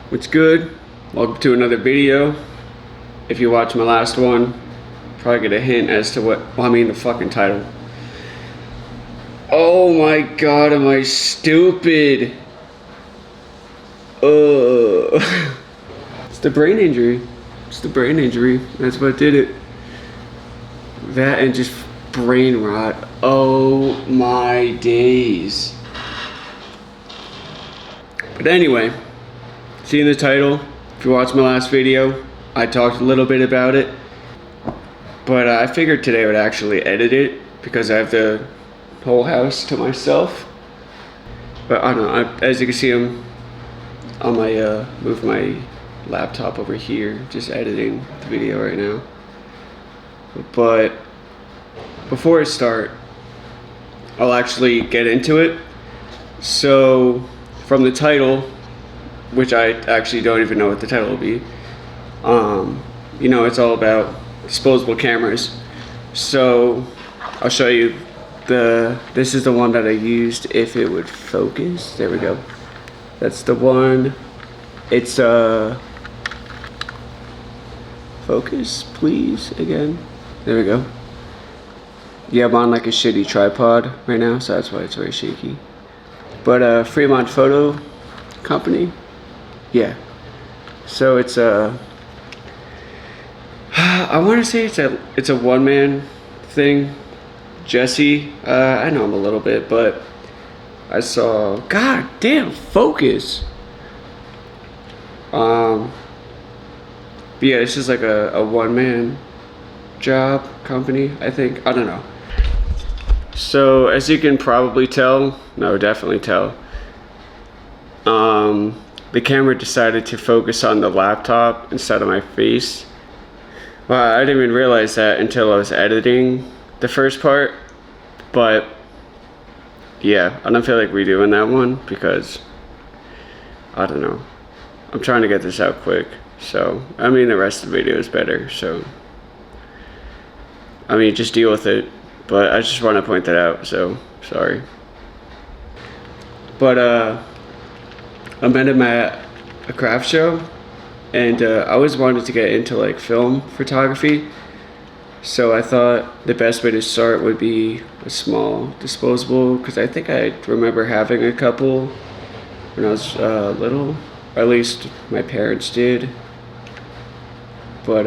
What's good? Welcome to another video. If you watched my last one, probably get a hint as to what, well, I mean the fucking title. Oh my god, am I stupid? It's the brain injury. It's the brain injury. That's what did it. That and just brain rot. Oh my days. But anyway, seeing the title, if you watched my last video, I talked a little bit about it. But I figured today I would actually edit it because I have the whole house to myself. But I don't know, as you can see, I'm on my, move my laptop over here, just editing the video right now. But before I start, I'll actually get into it. So from the title, which I actually don't even know what the title will be, you know, it's all about disposable cameras. So I'll show you this is the one that I used if it would focus. There we go. That's the one. It's focus please again. There we go. Yeah, I'm on like a shitty tripod right now, so that's why it's very shaky. But Fremont Photo Company. Yeah. So it's I want to say it's a one-man thing. Jesse, I know him a little bit, but I saw, god damn, focus. But yeah, this is like a one-man job company, I think. I don't know. So as you can probably tell, no, definitely tell, the camera decided to focus on the laptop instead of my face. Well, I didn't even realize that until I was editing the first part. But yeah, I don't feel like redoing that one because I don't know, I'm trying to get this out quick. So I mean, the rest of the video is better, so I mean, just deal with it. But I just want to point that out, so sorry. But I met him at a craft show, and I always wanted to get into like film photography. So I thought the best way to start would be a small disposable, because I think I remember having a couple when I was little, or at least my parents did. But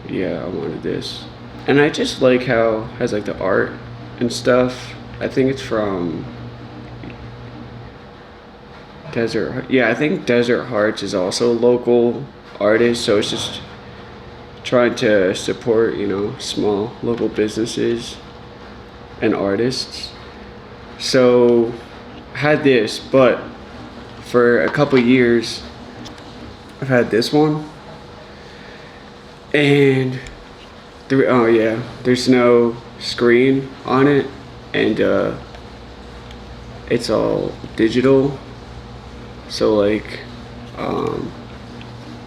yeah, I wanted this. And I just like how it has like the art and stuff. I think it's from Desert. Yeah, I think Desert Hearts is also a local artist. So it's just trying to support, you know, small local businesses and artists. So I had this, but for a couple years I've had this one. And oh yeah, there's no screen on it, and it's all digital. So like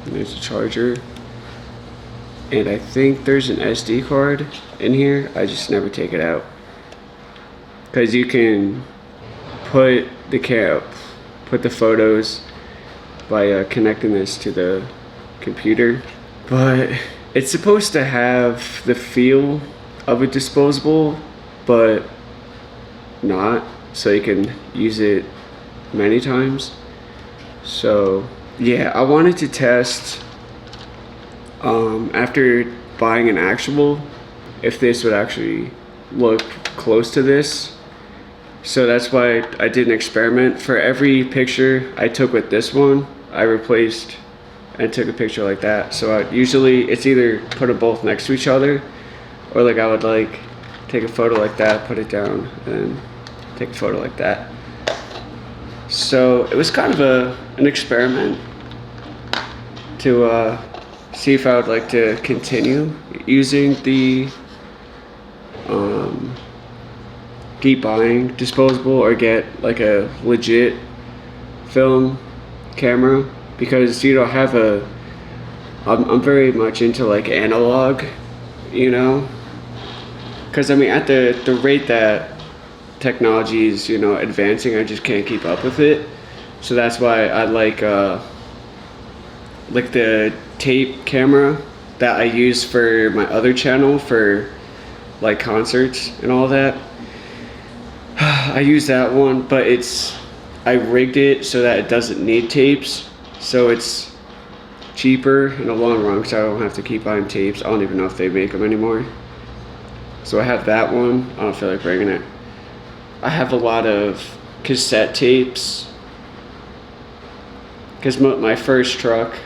there's a charger, and I think there's an SD card in here. I just never take it out because you can put the photos by connecting this to the computer. But it's supposed to have the feel of a disposable, but not, so you can use it many times. So yeah, I wanted to test after buying an actual, if this would actually look close to this. So that's why I did an experiment. For every picture I took with this one, I replaced and took a picture like that. So usually it's either put them both next to each other, or like I would like take a photo like that, put it down, and take a photo like that. So it was kind of an experiment to see if I would like to continue using the keep buying disposable or get like a legit film camera, because you don't have I'm very much into like analog, you know, because I mean at the rate that technology is, you know, advancing, I just can't keep up with it. So that's why I like like the tape camera that I use for my other channel for like concerts and all that. I use that one, but I rigged it so that it doesn't need tapes, so it's cheaper in the long run because I don't have to keep buying tapes. I don't even know if they make them anymore. So I have that one. I don't feel like bringing it. I have a lot of cassette tapes because my first truck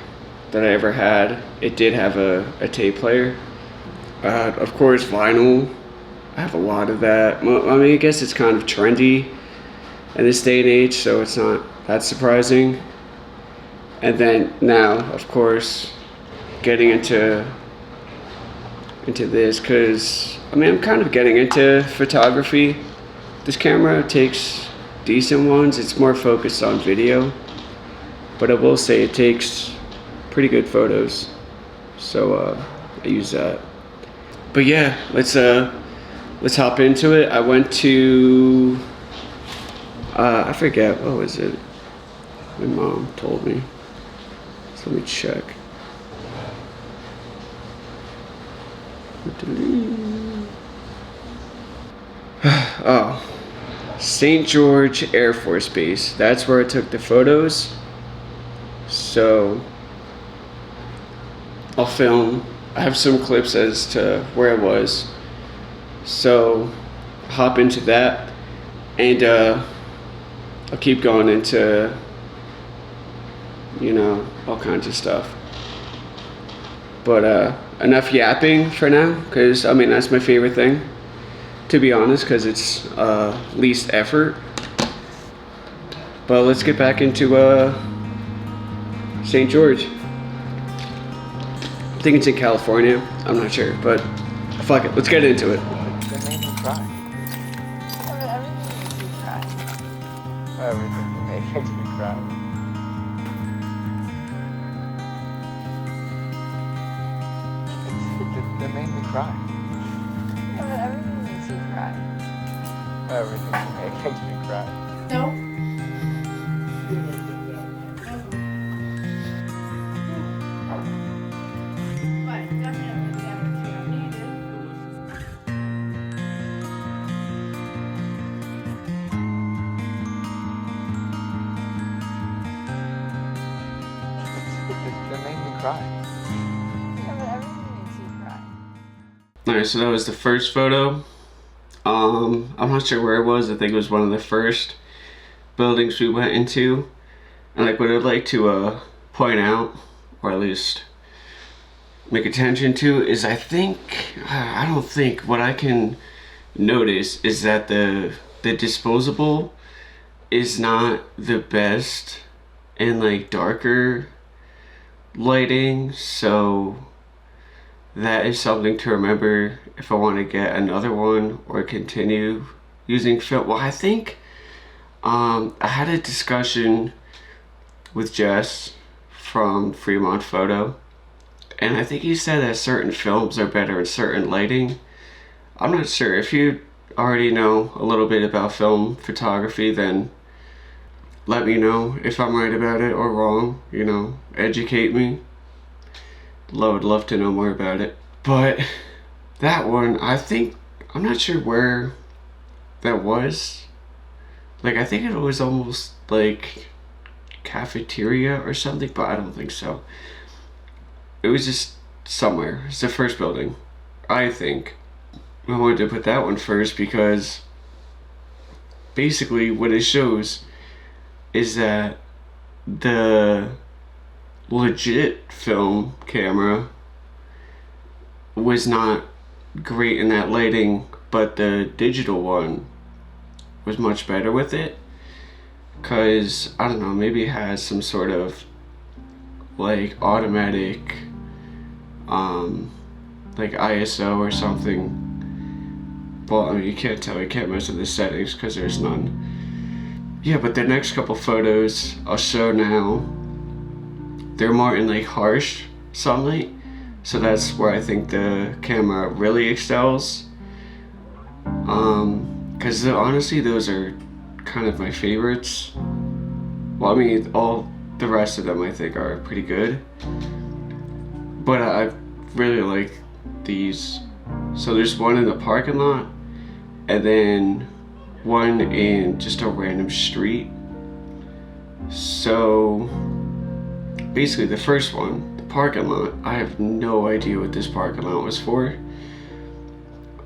that I ever had, it did have a tape player. Of course, vinyl. I have a lot of that. Well, I mean, I guess it's kind of trendy in this day and age, so it's not that surprising. And then now, of course, getting into this, because I mean, I'm kind of getting into photography. This camera takes decent ones. It's more focused on video, but I will say it takes pretty good photos, so I use that. But yeah, let's hop into it. I went to I forget, what was it? My mom told me. So let me check. Oh, St. George Air Force Base. That's where I took the photos. So I'll film. I have some clips as to where I was. So hop into that, and I'll keep going into, you know, all kinds of stuff. But enough yapping for now, because I mean, that's my favorite thing, to be honest, because it's least effort. But let's get back into St. George. I think it's in California. I'm not sure, but fuck it. Let's get into it. They made me cry. Everything makes me cry. Everything makes me cry. They made me cry. Everything makes you cry. Everything makes me cry. No. They made me cry. Everything makes you cry. Alright, so that was the first photo. I'm not sure where it was. I think it was one of the first buildings we went into. And like what I'd like to point out, or at least make attention to, is I don't think, what I can notice is that the disposable is not the best in like darker lighting, so that is something to remember if I want to get another one or continue using film. Well, I think I had a discussion with Jess from Fremont Photo, and I think he said that certain films are better in certain lighting. I'm not sure. If you already know a little bit about film photography, then let me know if I'm right about it or wrong, you know, educate me. Would love to know more about it. But that one, I'm not sure where that was. Like, I think it was almost like cafeteria or something, but I don't think so. It was just somewhere. It's the first building. I think I wanted to put that one first because basically what it shows is that the legit film camera was not great in that lighting, but the digital one was much better with it, because I don't know, maybe it has some sort of like automatic like ISO or something. Well, I mean, you can't tell, you can't mess with the settings because there's none. Yeah, but the next couple photos I'll show now, they're more in like harsh sunlight, so that's where I think the camera really excels. Because honestly, those are kind of my favorites. Well, I mean, all the rest of them I think are pretty good. But I really like these. So there's one in the parking lot, and then one in just a random street. So basically the first one, the parking lot, I have no idea what this parking lot was for.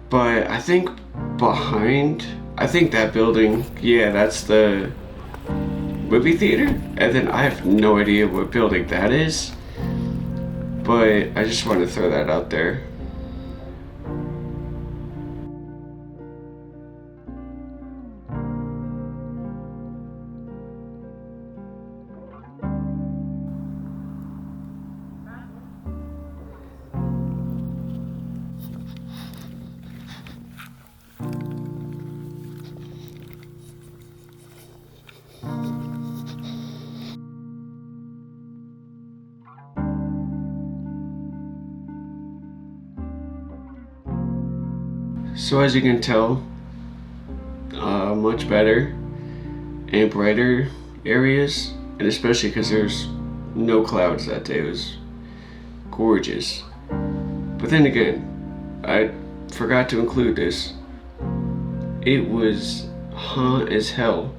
But I think that building, yeah, that's the movie theater. And then I have no idea what building that is. But I just want to throw that out there. So as you can tell, much better and brighter areas, and especially because there's no clouds that day. It was gorgeous. But then again, I forgot to include this. It was hot as hell,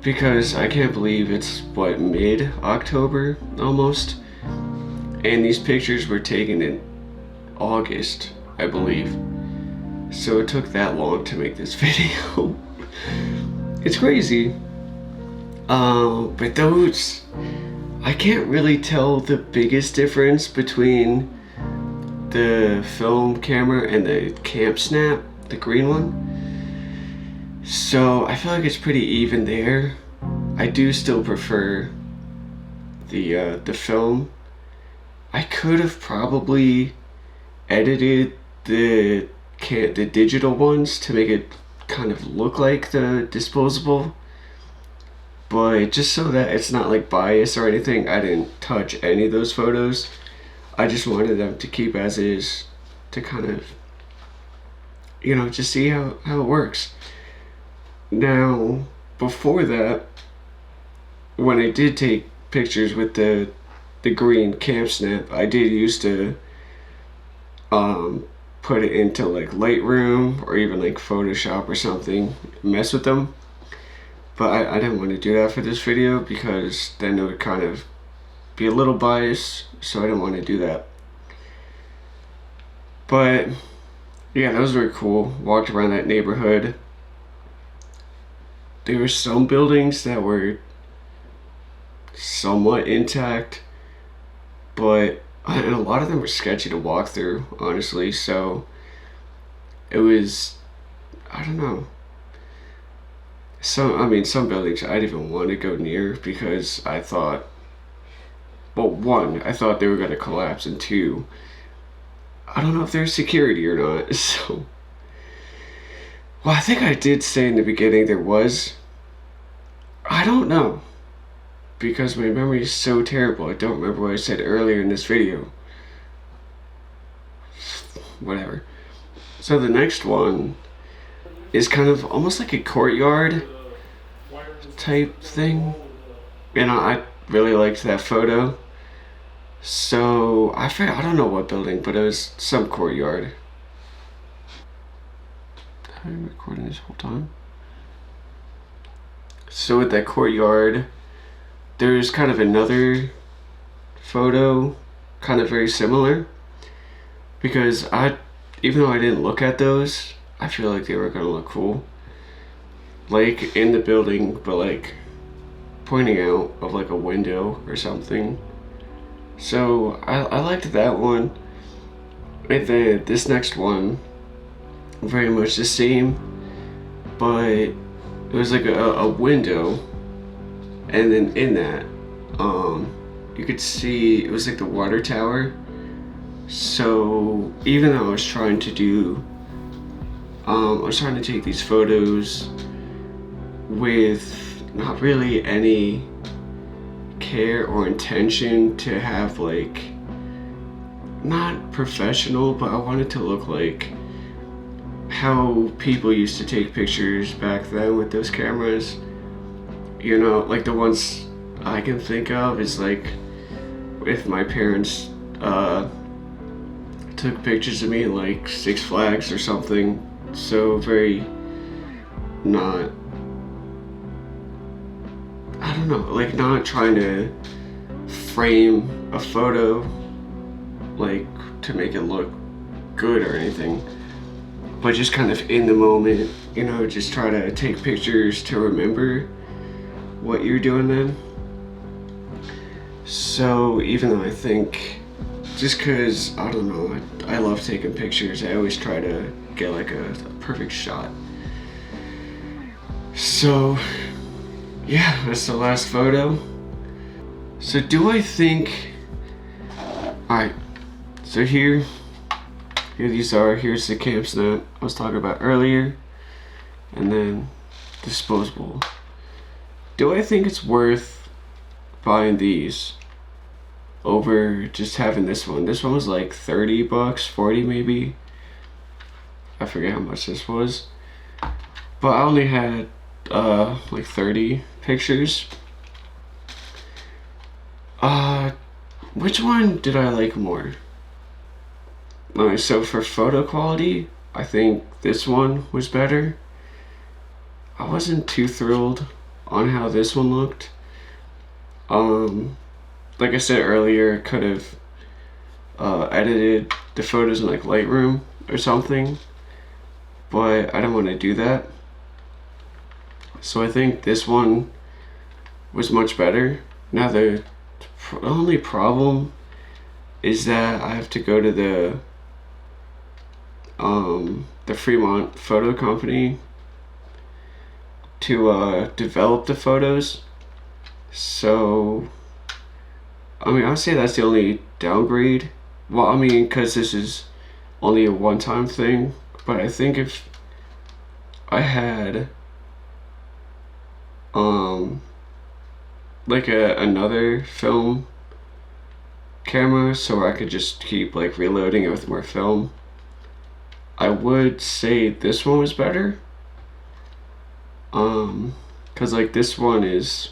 because I can't believe it's mid-October almost, and these pictures were taken in August, I believe. So it took that long to make this video. It's crazy. But those, I can't really tell the biggest difference between the film camera and the Camp Snap, the green one. So I feel like it's pretty even there. I do still prefer the film. I could have probably edited the digital ones to make it kind of look like the disposable, but just so that it's not like biased or anything, I didn't touch any of those photos. I just wanted them to keep as is, to kind of, you know, just see how it works. Now, before that, when I did take pictures with the green Camp Snap, I did used to put it into like Lightroom or even like Photoshop or something, mess with them. But I didn't want to do that for this video, because then it would kind of be a little biased, so I didn't want to do that. But yeah, that was very cool. Walked around that neighborhood. There were some buildings that were somewhat intact, but and a lot of them were sketchy to walk through, honestly. So it was, I don't know. Some buildings I didn't even want to go near, because I thought, well, one, I thought they were going to collapse, and two, I don't know if there's security or not. So, well, I think I did say in the beginning there was. I don't know, because my memory is so terrible. I don't remember what I said earlier in this video. Whatever. So the next one is kind of almost like a courtyard type thing, and I really liked that photo. So I don't know what building, but it was some courtyard. I've been recording this whole time. So with that courtyard, there's kind of another photo, kind of very similar, because even though I didn't look at those, I feel like they were gonna look cool, like in the building, but like pointing out of like a window or something. So I liked that one. And then this next one, very much the same, but it was like a window, and then in that you could see it was like the water tower. So even though I was trying to take these photos with not really any care or intention to have like, not professional, but I wanted to look like how people used to take pictures back then with those cameras, you know, like the ones I can think of is like if my parents took pictures of me in like Six Flags or something. So very not, I don't know, like not trying to frame a photo like to make it look good or anything, but just kind of in the moment, you know, just try to take pictures to remember what you're doing then. So even though I think, just cause, I don't know, I love taking pictures, I always try to get like a perfect shot. So yeah, that's the last photo. So do I think, alright, so here these are, here's the cam snap I was talking about earlier, and then disposable. Do I think it's worth buying these over just having this one? This one was like 30 bucks, 40 maybe. I forget how much this was. But I only had like 30 pictures. Which one did I like more? So for photo quality, I think this one was better. I wasn't too thrilled on how this one looked. Like I said earlier, could have edited the photos in like Lightroom or something, but I don't want to do that. So I think this one was much better. Now the only problem is that I have to go to the Fremont photo company to develop the photos. So I mean, I'd say that's the only downgrade. Well, I mean, because this is only a one-time thing, but I think if I had like another film camera so I could just keep like reloading it with more film, I would say this one was better. Cause like this one it's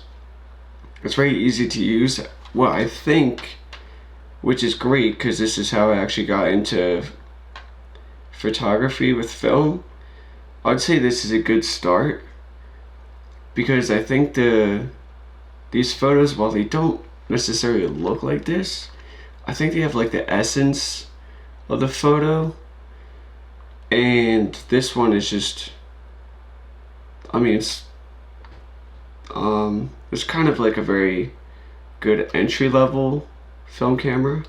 very easy to use. Well, I think, which is great because this is how I actually got into photography with film. I'd say this is a good start because I think these photos, while they don't necessarily look like this, I think they have like the essence of the photo. And this one is just, I mean, it's kind of like a very good entry level film camera.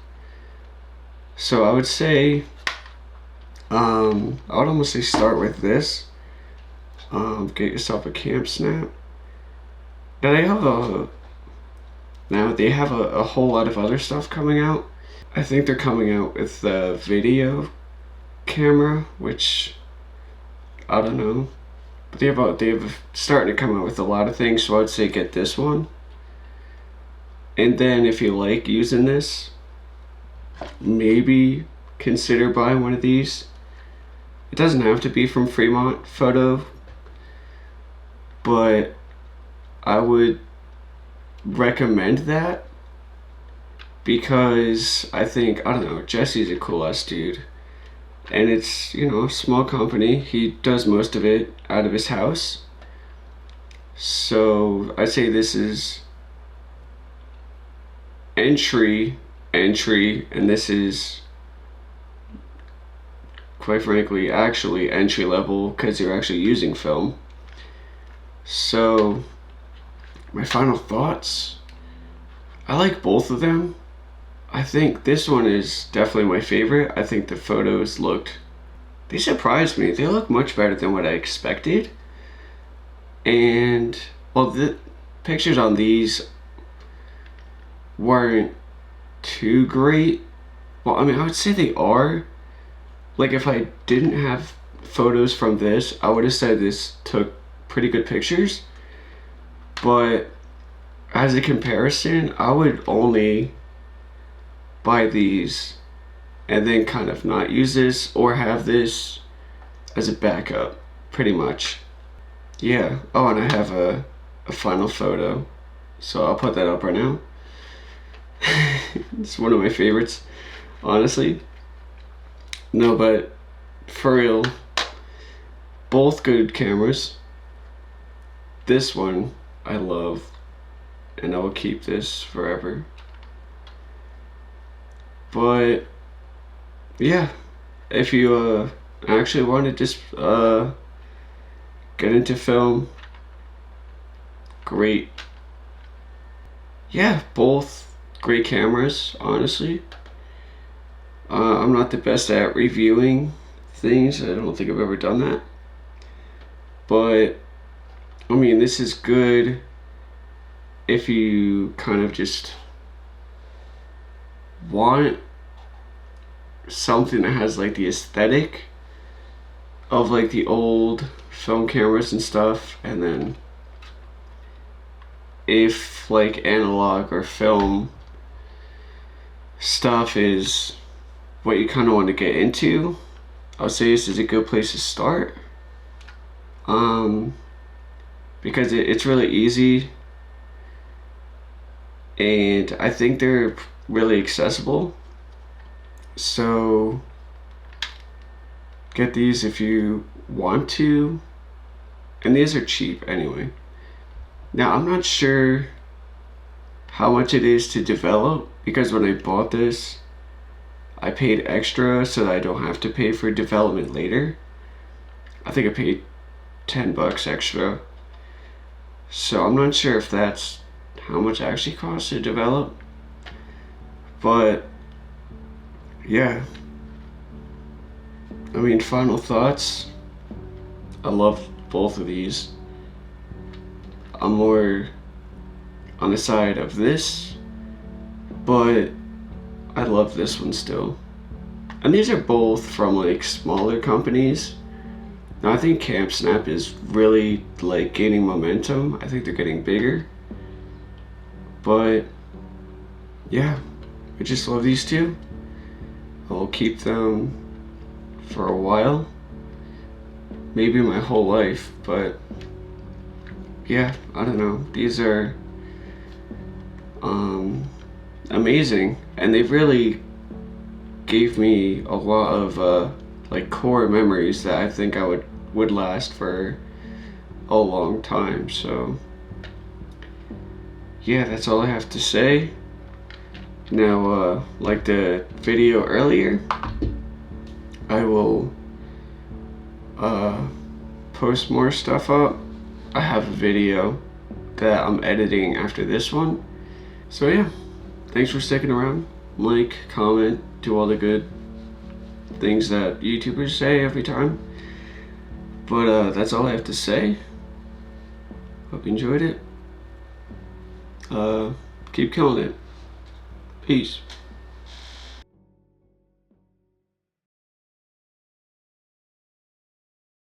So I would say, I would almost say start with this. Get yourself a cam snap. Now they have a whole lot of other stuff coming out. I think they're coming out with the video camera, which I don't know, but they have starting to come out with a lot of things. So I'd say get this one, and then if you like using this, maybe consider buying one of these. It doesn't have to be from Fremont Photo, but I would recommend that because I think, I don't know, Jesse's a cool ass dude, and it's, you know, a small company. He does most of it out of his house. So I'd say this is entry, and this is, quite frankly, actually entry level because you're actually using film. So my final thoughts, I like both of them. I think this one is definitely my favorite. I think the photos they surprised me. They look much better than what I expected. And well, the pictures on these weren't too great. Well, I mean, I would say they are. Like if I didn't have photos from this, I would have said this took pretty good pictures. But as a comparison, I would only buy these and then kind of not use this or have this as a backup, pretty much. Yeah. Oh, and I have a final photo So I'll put that up right now. It's one of my favorites, honestly. No, but for real, both good cameras. This one I love, and I will keep this forever. But yeah, if you actually want to just get into film, great. Yeah, both great cameras, honestly. I'm not the best at reviewing things. I don't think I've ever done that. But, I mean, this is good if you kind of just want something that has like the aesthetic of like the old film cameras and stuff, and then if like analog or film stuff is what you kind of want to get into, I would say this is a good place to start. Because it's really easy, and I think they're really accessible. So get these if you want to, and these are cheap anyway. Now I'm not sure how much it is to develop, because when I bought this I paid extra so that I don't have to pay for development later. I think I paid $10 extra, so I'm not sure if that's how much it actually costs to develop. But yeah, I mean, final thoughts, I love both of these. I'm more on the side of this, but I love this one still. And these are both from like smaller companies. Now I think CamSnap is really like gaining momentum. I think they're getting bigger. But yeah, I just love these two. I'll keep them for a while, maybe my whole life, but yeah, I don't know. These are amazing, and they've really gave me a lot of like core memories that I think I would last for a long time. So yeah, that's all I have to say. Now, like the video earlier, I will post more stuff up. I have a video that I'm editing after this one. So yeah, thanks for sticking around. Like, comment, do all the good things that YouTubers say every time. But that's all I have to say. Hope you enjoyed it. Keep killing it. Peace.